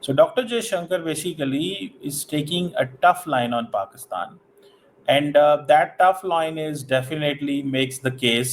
So Dr. Jaishankar basically is taking a tough line on Pakistan. And that tough line is definitely makes the case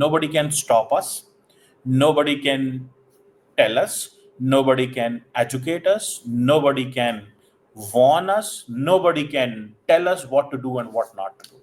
nobody can stop us, nobody can tell us, nobody can educate us, nobody can warn us, nobody can tell us what to do and what not to do.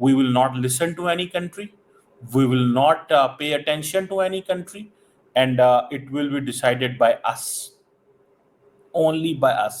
We will not listen to any country. We will not pay attention to any country. And it will be decided by us. Only by us.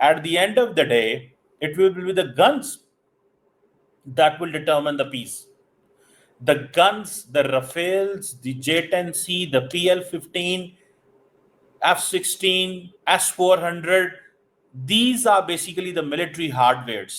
At the end of the day, it will be the guns that will determine the peace. The guns, the Rafales, the J-10C, the PL-15, F-16, S-400, these are basically the military hardwares.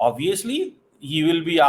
Obviously, he will be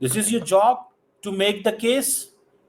This is your job to make the case.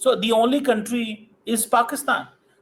So the only country is Pakistan.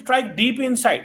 strike deep inside.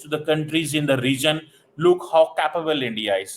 to the countries in the region, look how capable India is.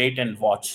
wait and watch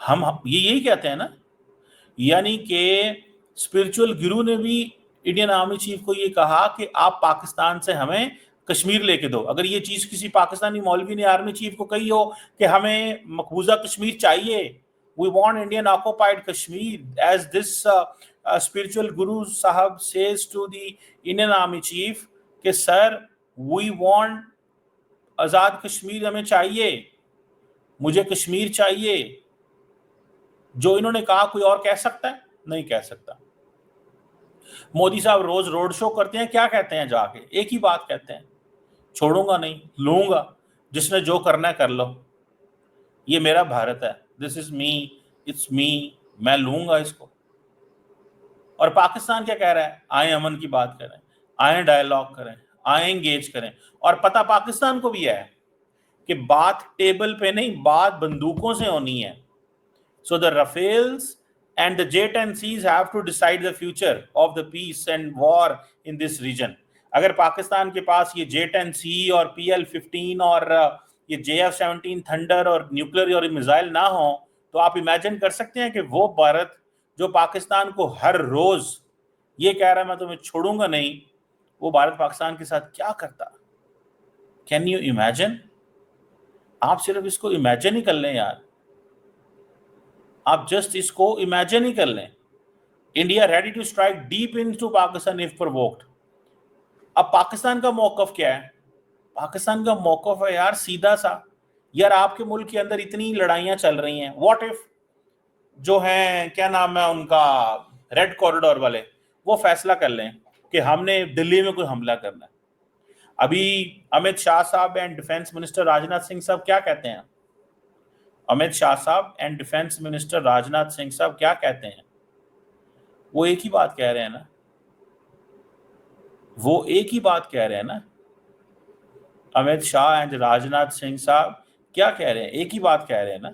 ہم یہی کہتے ہیں نا، یعنی کہ spiritual گرو نے بھی Indian army chief کو یہ کہا کہ آپ پاکستان سے ہمیں کشمیر لے کے دو. اگر یہ چیز کسی پاکستانی مولوی نے آرمی چیف کو کہی ہو کہ ہمیں مقبوضہ کشمیر چاہیے، we want Indian occupied Kashmir, as this spiritual guru sahab says to the Indian army chief کہ سر we want آزاد کشمیر ہمیں چاہیے، مجھے کشمیر چاہیے. جو انہوں نے کہا کوئی اور کہہ سکتا ہے؟ نہیں کہہ سکتا. مودی صاحب روز روڈ شو کرتے ہیں، کیا کہتے ہیں جا کے؟ ایک ہی بات کہتے ہیں، چھوڑوں گا نہیں، لوں گا، جس نے جو کرنا ہے کر لو، یہ میرا بھارت ہے، دس از می، اٹس می، میں لوں گا اس کو. اور پاکستان کیا کہہ رہا ہے؟ آئیں امن کی بات کریں، آئیں ڈائلاگ کریں، آئیں انگیج کریں. اور پتہ پاکستان کو بھی ہے کہ بات ٹیبل پہ نہیں، بات بندوقوں سے ہونی ہے. So the Rafales and the J-10Cs have to decide the future of the peace and war in this region. اگر پاکستان کے پاس یہ J-10C اور PL-15 اور یہ JF-17 تھنڈر اور نیوکلر اور میزائل نہ ہوں تو آپ امیجن کر سکتے ہیں کہ وہ بھارت جو پاکستان کو ہر روز یہ کہہ رہا ہے میں تمہیں چھوڑوں گا نہیں، وہ بھارت پاکستان کے ساتھ کیا کرتا؟ Can you imagine? آپ صرف اس کو امیجن ہی کر لیں یار، آپ جسٹ اس کو امیجن ہی کر لیں. India ready to strike deep into Pakistan if provoked. اب پاکستان کا موقف کیا ہے؟ پاکستان کا موقف ہے یار سیدھا سا، یار آپ کے ملک کے اندر اتنی لڑائیاں چل رہی ہیں، واٹ اف جو ہیں کیا نام ہے ان کا ریڈ کوریڈور والے وہ فیصلہ کر لیں کہ ہم نے دلی میں کوئی حملہ کرنا ہے. ابھی امت شاہ صاحب and defence minister Rajnath Singh صاحب کیا کہتے ہیں؟ امت شاہ صاحب and defence minister Rajnath Singh صاحب کیا کہتے ہیں؟ وہ ایک ہی بات کہہ رہے ہیں نا، وہ ایک ہی بات کہہ رہے ہیں نا. امت شاہ اینڈ راجناتھ سنگھ صاحب کیا کہہ رہے ہیں؟ ایک ہی بات کہہ رہے ہیں نا.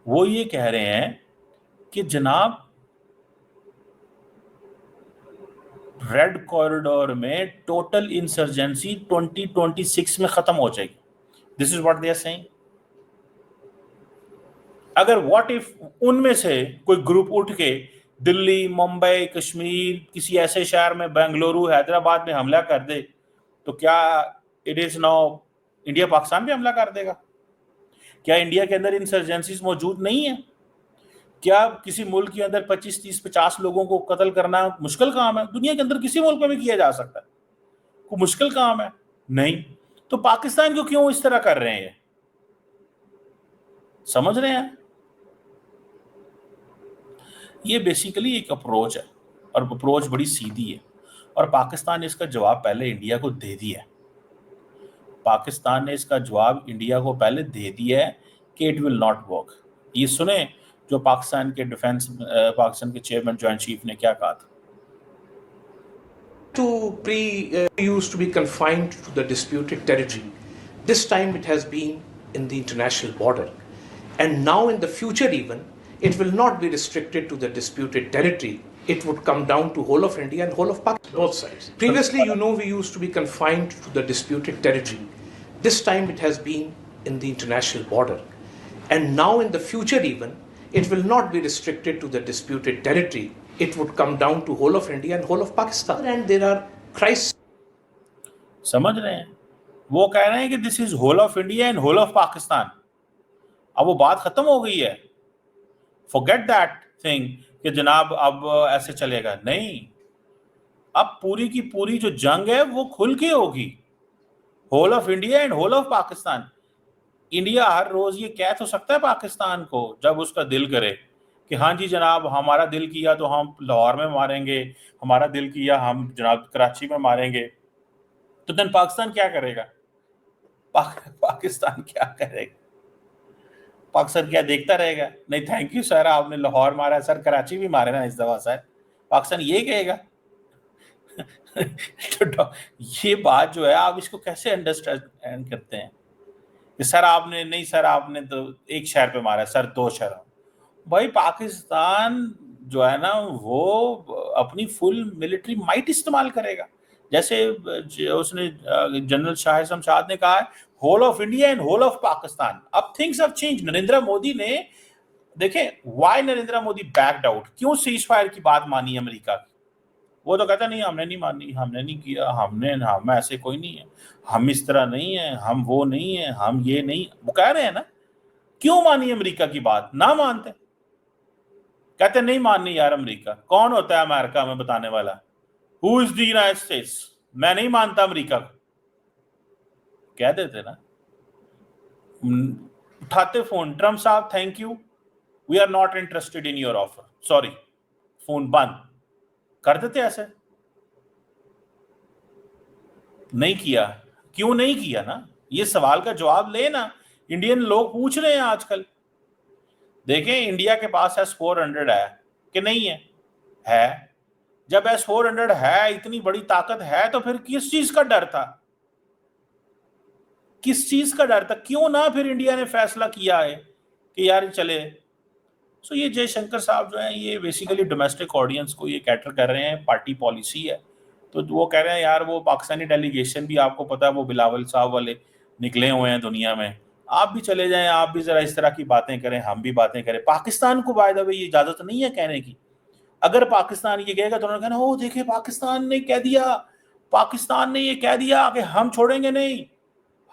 وہ یہ کہہ رہے ہیں کہ جناب ریڈ کوریڈور میں ٹوٹل انسرجنسی 2026 میں ختم ہو جائے گی. This is what they are seeing. اگر واٹ اف ان میں سے کوئی گروپ اٹھ کے دلی، ممبئی، کشمیر، کسی ایسے شہر میں، بنگلورو، حیدرآباد میں حملہ کر دے تو کیا it is now India Pakistan بھی حملہ کر دے گا؟ کیا انڈیا کے اندر انسرجنسیز موجود نہیں ہیں؟ کیا کسی ملک کے اندر 25، 30، 50 لوگوں کو قتل کرنا مشکل کام ہے؟ دنیا کے اندر کسی ملک میں بھی کیا جا سکتا ہے، کوئی مشکل کام ہے؟ نہیں. تو پاکستان کو کیوں اس طرح کر رہے ہیں؟ سمجھ رہے ہیں؟ یہ بیسیکلی ایک اپروچ ہے، اور اپروچ بڑی سیدھی ہے، اور پاکستان نے اس کا جواب پہلے انڈیا کو دے دیا ہے. پاکستان نے اس کا جواب انڈیا کو پہلے دے دیا ہے کہ اٹ ول ناٹ ورک. یہ سنیں جو پاکستان کے ڈیفینس پاکستان کے چیئرمین جوائنٹ چیف نے کیا کہا تھا. used to be confined to the disputed territory. This time it has been in the international border. And now in the future even, it will not be restricted to the disputed territory. It would come down to whole of India and whole of Pakistan, both sides. Previously, we used to be confined to the disputed territory. This time it has been in the international border. And now in the future even, it will not be restricted to the disputed territory. It would come down to whole of India and whole of Pakistan. And there are crises. سمجھ رہے ہیں؟ وہ کہہ رہے ہیں کہ this is whole of India and whole of Pakistan. اب وہ بات ختم ہو گئی ہے. forget that thing کہ جناب اب ایسے چلے گا. نہیں، اب پوری کی پوری جو جنگ ہے وہ کھل کے ہوگی. Whole of India and whole of Pakistan. India ہر روز یہ کہہ تو سکتا ہے پاکستان کو جب اس کا دل کرے کہ ہاں جی جناب ہمارا دل کیا تو ہم لاہور میں ماریں گے، ہمارا دل کیا ہم جناب کراچی میں ماریں گے. تو دن پاکستان کیا کرے گا؟ پاکستان کیا کرے گا؟ پاکستان کیا دیکھتا رہے گا؟ نہیں تھینک یو سر، آپ نے لاہور مارا، سر کراچی بھی مارے نا اس دفعہ سر. پاکستان یہ کہے گا؟ یہ بات جو ہے آپ اس کو کیسے انڈرسٹینڈ کرتے ہیں کہ سر آپ نے نہیں، سر آپ نے تو ایک شہر پہ مارا، سر 2 شہر. بھائی پاکستان جو ہے نا وہ اپنی فل ملٹری مائٹ استعمال کرے گا. جیسے اس نے جنرل شاہ شمشاد نے کہا ہے whole of India and whole of Pakistan. اب things have change. Narendra Modi نے دیکھیں why Narendra Modi backed out, کیوں سیز فائر کی بات مانی امریکہ کی. وہ تو کہتا نہیں ہم نے نہیں مانی, ہم نے نہیں کیا, ہم ایسے کوئی نہیں ہے, ہم اس طرح نہیں ہیں, ہم وہ نہیں ہیں, ہم یہ نہیں. وہ کہہ رہے ہیں نا کیوں مانی امریکہ کی بات, نہ مانتے, کہتے نہیں ماننی یار امریکہ. کون ہوتا ہے امریکہ میں بتانے والا, ہو از دی یونائٹڈ اسٹیٹس, میں نہیں مانتا امریکہ کو, کہہ دیتے نا. اٹھاتے فون, ٹرمپ صاحب thank you, we are not interested in your offer, sorry, phone بند کر دیتے. ایسے نہیں کیا, کیوں نہیں کیا نا, یہ سوال کا جواب لے نا. انڈین لوگ پوچھ رہے ہیں آج کل. دیکھیں انڈیا کے پاس S-400 ہے کہ نہیں ہے, ہے. جب S-400 ہے, اتنی بڑی طاقت ہے, تو پھر کس چیز کا ڈر تھا, کس چیز کا ڈر تھا. کیوں نہ پھر انڈیا نے فیصلہ کیا ہے کہ یار چلے. سو یہ جے شنکر صاحب جو ہیں یہ بیسیکلی ڈومیسٹک آڈینس کو یہ کیٹر کر رہے ہیں, پارٹی پالیسی ہے. تو وہ کہہ رہے ہیں یار وہ پاکستانی ڈیلیگیشن بھی آپ کو پتا ہے وہ بلاول صاحب والے نکلے ہوئے ہیں دنیا میں, آپ بھی چلے جائیں, آپ بھی ذرا اس طرح کی باتیں کریں, ہم بھی باتیں کریں. پاکستان کو بائی دا وے یہ اجازت نہیں ہے کہنے کی. اگر پاکستان یہ کہے گا تو انہوں نے کہنا او دیکھیں پاکستان نے کہہ دیا, پاکستان نے یہ کہہ دیا کہ ہم چھوڑیں گے نہیں,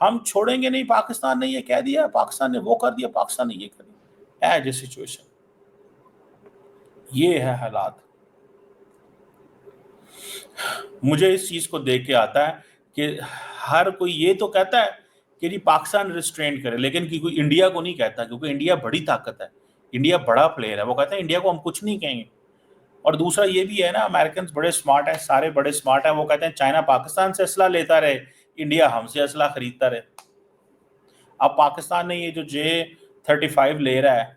ہم چھوڑیں گے نہیں, پاکستان نے یہ کہہ دیا, پاکستان نے وہ کر دیا, پاکستان نے یہ کر دیا. ایج اے سچویشن, یہ ہے حالات. مجھے اس چیز کو دیکھ کے آتا ہے کہ ہر کوئی یہ تو کہتا ہے کہ جی پاکستان ریسٹرینٹ کرے, لیکن کوئی انڈیا کو نہیں کہتا, کیونکہ انڈیا بڑی طاقت ہے, انڈیا بڑا پلیئر ہے. وہ کہتے ہیں انڈیا کو ہم کچھ نہیں کہیں گے. اور دوسرا یہ بھی ہے نا, امریکنز بڑے سمارٹ ہیں, سارے بڑے سمارٹ ہیں. وہ کہتے ہیں چائنا پاکستان سے اسلحہ لیتا رہے, انڈیا ہم سے اسلحہ خریدتا رہے. اب پاکستان نے یہ جو J-35 لے رہا ہے,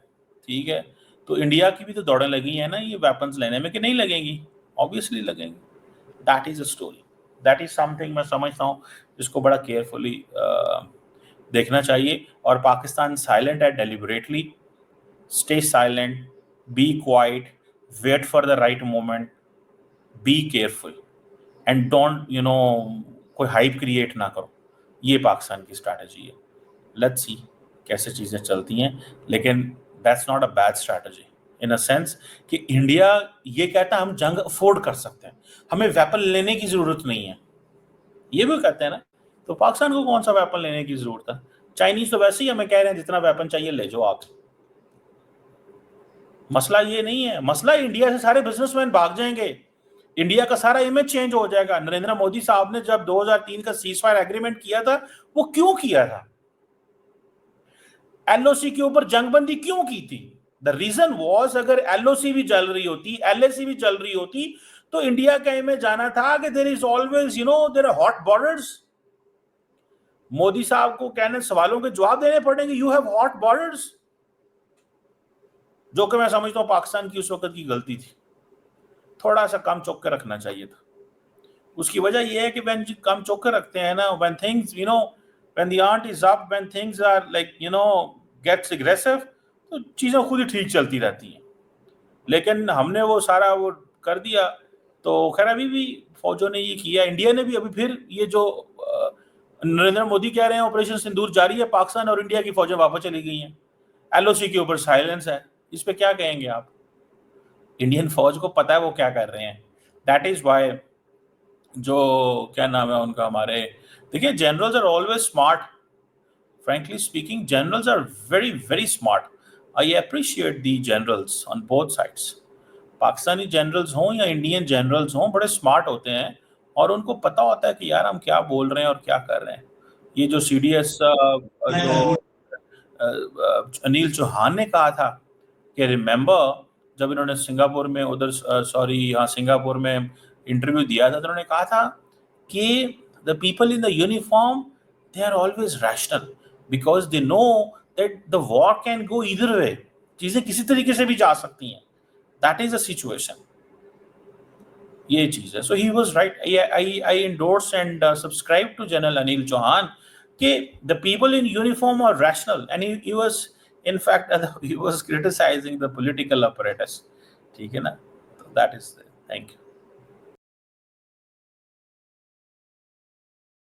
ٹھیک ہے, تو انڈیا کی بھی تو دوڑیں لگی ہیں نا یہ ویپنز لینے میں, کہ نہیں لگیں گی؟ obviously لگیں گی. That is a story, that is some thing میں سمجھتا ہوں جس کو بڑا کیئرفلی دیکھنا چاہیے. اور پاکستان سائلنٹ ہے deliberately. Stay silent, be quiet, wait for the right moment, be careful and don't کوئی ہائپ کریٹ نہ کرو. یہ پاکستان کی اسٹریٹجی ہے. لیٹس سی کیسے چیزیں چلتی ہیں, لیکن that's not a bad strategy in a sense کہ انڈیا یہ کہتا ہے ہم جنگ افورڈ کر سکتے ہیں, ہمیں ویپن لینے کی ضرورت نہیں ہے. یہ بھی کہتے ہیں نا, تو پاکستان کو کون سا ویپن لینے کی ضرورت ہے؟ چائنیز تو ویسے ہی ہمیں کہہ رہے ہیں جتنا ویپن چاہیے لے جاؤ آپ. مسئلہ یہ نہیں ہے, مسئلہ انڈیا سے سارے بزنس مین بھاگ جائیں گے, انڈیا کا سارا امیج چینج ہو جائے گا. نریندر مودی صاحب نے جب 2003 کا سیز فائر ایگریمنٹ کیا تھا, وہ کیوں کیا تھا؟ LOC کے اوپر جنگ بندی کیوں کی تھی؟ دا ریزن واز اگر LOC بھی چل رہی ہوتی, LAC بھی چل رہی ہوتی, تو انڈیا کا امیج جانا تھا کہ there is always there are hot borders. Modi صاحب کو کہنے سوالوں کے جواب دینے پڑیں گے, you have hot borders, جو کہ میں سمجھتا ہوں پاکستان کی اس وقت کی غلطی تھی. تھوڑا سا کم چوک کے رکھنا چاہیے تھا. اس کی وجہ یہ ہے کہ when کم چوک کے رکھتے ہیں نا, when things when the ant is up, when things are like gets aggressive, تو چیزیں خود ہی ٹھیک چلتی رہتی ہیں. لیکن ہم نے وہ سارا وہ کر دیا. تو خیر ابھی بھی فوجوں نے یہ کیا, انڈیا نے بھی ابھی پھر یہ جو نریندر مودی کہہ رہے ہیں آپریشن سندور جاری ہے, پاکستان اور انڈیا کی فوجیں واپس چلی گئی ہیں. LOC کے اوپر سائلنس ہے, اس پہ کیا کہیں گے آپ؟ انڈین فوج کو پتا ہے وہ کیا کر رہے ہیں. دیٹ از وائی جو کیا نام ہے ان کا, ہمارے دیکھیں generals are always smart. Frankly speaking generals are very very smart. I appreciate the generals on both sides. Pakistani generals ہوں یا انڈین جنرلز ہوں, بڑے اسمارٹ ہوتے ہیں اور ان کو پتا ہوتا ہے کہ یار ہم کیا بول رہے ہیں اور کیا کر رہے ہیں. یہ جو CDS جو انیل چوہان نے کہا تھا کہ ریممبر جب انہوں نے سنگاپور میں سنگاپور میں انٹرویو دیا تھا, تو انہوں نے کہا تھا کہ the people in the uniform, they are always rational because they know that the war can go either way. چیزیں کسی طریقے سے بھی جا سکتی ہیں. That is the situation. یہ چیز ہے. So he was right. I endorse and subscribe to General Anil Chauhan کہ the people in uniform are rational, and he was in fact he was criticizing the political apparatus. ٹھیک ہے نا, that is it. Thank you.